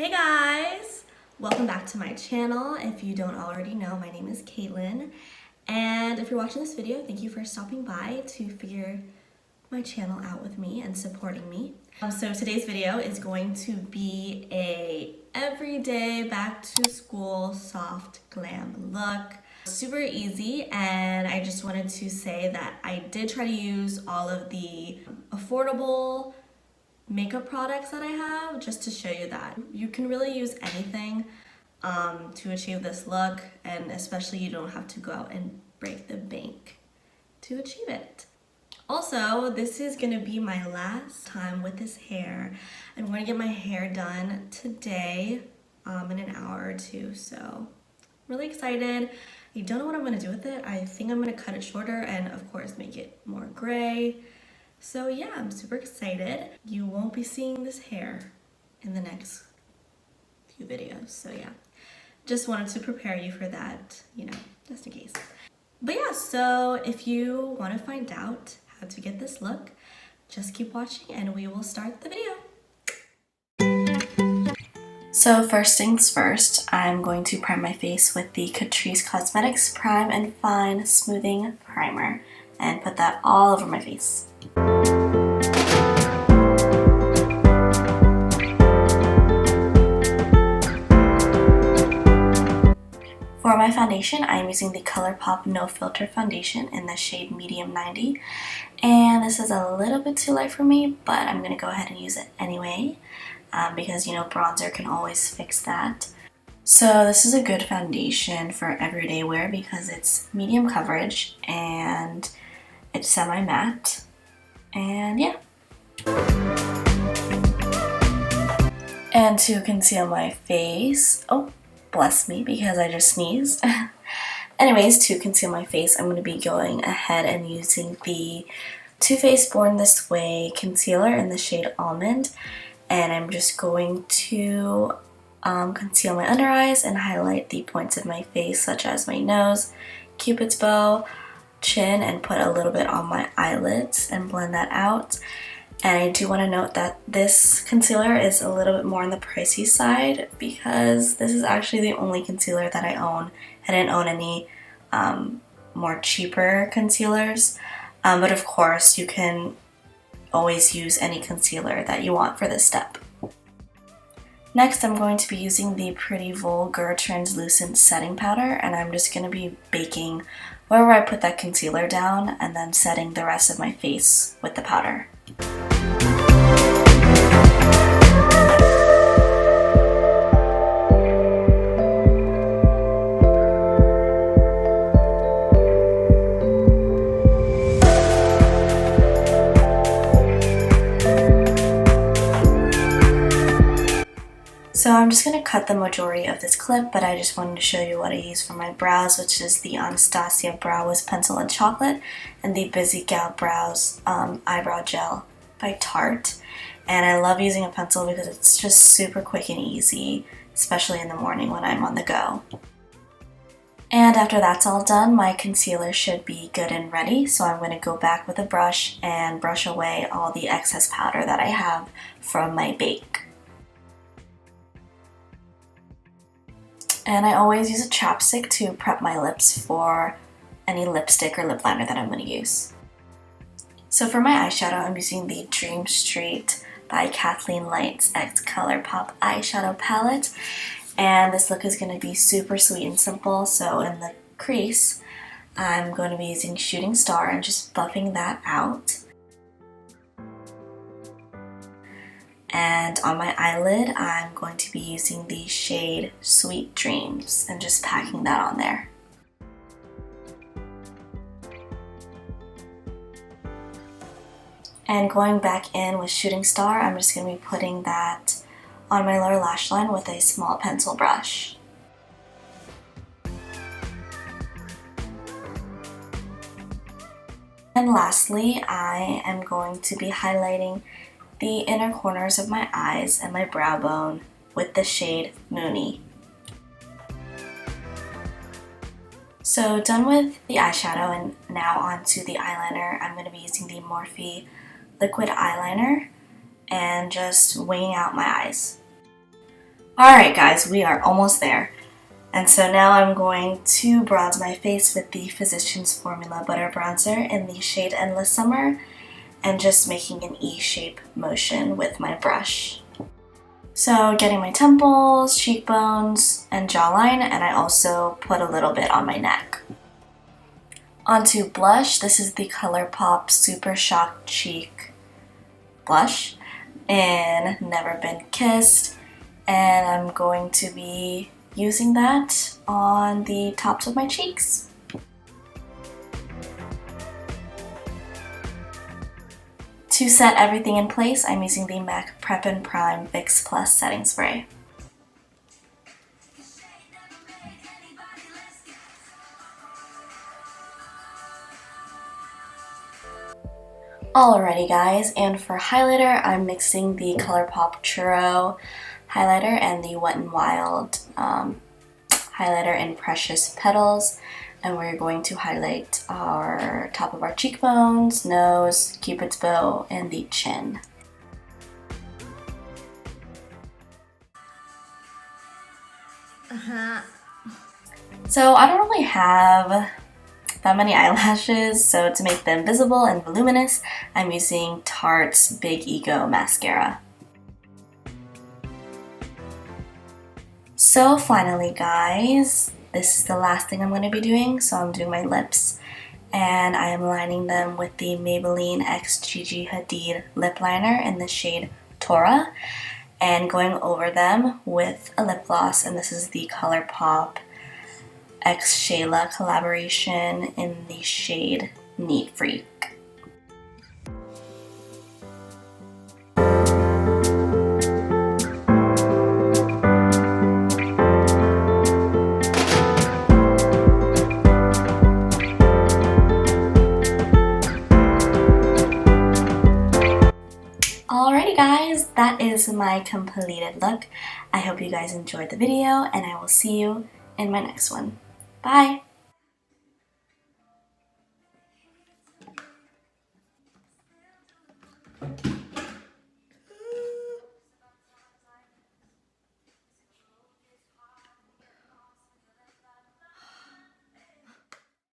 Hey guys! Welcome back to my channel. If you don't already know, my name is Caitlin. And if you're watching this video, thank you for stopping by to figure my channel out with me and supporting me. So today's video is going to be a everyday back to school soft glam look. Super easy, and I just wanted to say that I did try to use all of the affordable makeup products that I have just to show you that you can really use anything to achieve this look, and especially you don't have to go out and break the bank to achieve it. Also, this is gonna be my last time with this hair. I'm going to get my hair done today in an hour or two, so I'm really excited. I don't know what I'm gonna do with it. I think I'm gonna cut it shorter and of course make it more gray. So yeah, I'm super excited. You won't be seeing this hair in the next few videos. So yeah, just wanted to prepare you for that, just in case. But yeah, so if you want to find out how to get this look, just keep watching and we will start the video. So first things first, I'm going to prime my face with the Catrice Cosmetics Prime and Fine Smoothing Primer and put that all over my face. For my foundation, I'm using the ColourPop No Filter Foundation in the shade Medium 90. And this is a little bit too light for me, but I'm going to go ahead and use it anyway. Because, bronzer can always fix that. So this is a good foundation for everyday wear because it's medium coverage and it's semi-matte. And yeah. And to conceal my face, oh, bless me because I just sneezed. Anyways, to conceal my face, I'm going to be going ahead and using the Too Faced Born This Way concealer in the shade Almond. And I'm just going to conceal my under eyes and highlight the points of my face, such as my nose, cupid's bow, chin, and put a little bit on my eyelids and blend that out. And I do want to note that this concealer is a little bit more on the pricey side because this is actually the only concealer that I own. I didn't own any more cheaper concealers, but of course you can always use any concealer that you want for this step. Next, I'm going to be using the Pretty Vulgar Translucent Setting Powder, and I'm just going to be baking wherever I put that concealer down and then setting the rest of my face with the powder. So I'm just going to cut the majority of this clip, but I just wanted to show you what I use for my brows, which is the Anastasia Brow Wiz Pencil in Chocolate and the Busy Gal Brows Eyebrow Gel by Tarte. And I love using a pencil because it's just super quick and easy, especially in the morning when I'm on the go. And after that's all done, my concealer should be good and ready, so I'm going to go back with a brush and brush away all the excess powder that I have from my bake. And I always use a chapstick to prep my lips for any lipstick or lip liner that I'm going to use. So for my eyeshadow, I'm using the Dream Street by Kathleen Light's X ColourPop eyeshadow palette. And this look is going to be super sweet and simple. So in the crease, I'm going to be using Shooting Star and just buffing that out. And on my eyelid, I'm going to be using the shade Sweet Dreams and just packing that on there. And going back in with Shooting Star, I'm just going to be putting that on my lower lash line with a small pencil brush. And lastly, I am going to be highlighting the inner corners of my eyes and my brow bone with the shade Moony. So done with the eyeshadow and now onto the eyeliner. I'm going to be using the Morphe liquid eyeliner and just winging out my eyes. Alright guys, we are almost there. And so now I'm going to bronze my face with the Physicians Formula Butter Bronzer in the shade Endless Summer, and just making an E-shape motion with my brush. So getting my temples, cheekbones, and jawline, and I also put a little bit on my neck. Onto blush. This is the ColourPop Super Shock Cheek blush in Never Been Kissed, and I'm going to be using that on the tops of my cheeks. To set everything in place, I'm using the MAC Prep and Prime Fix Plus Setting Spray. Alrighty guys, and for highlighter, I'm mixing the ColourPop Churro highlighter and the Wet n Wild highlighter in Precious Petals, and we're going to highlight our top of our cheekbones, nose, cupid's bow, and the chin. So I don't really have that many eyelashes, so to make them visible and voluminous, I'm using Tarte's Big Ego Mascara. So finally guys, this is the last thing I'm going to be doing. So I'm doing my lips, and I am lining them with the Maybelline X Gigi Hadid lip liner in the shade Tora, and going over them with a lip gloss, and this is the ColourPop X Shayla collaboration in the shade Neat Freak. Alrighty guys, that is my completed look. I hope you guys enjoyed the video, and I will see you in my next one. Bye!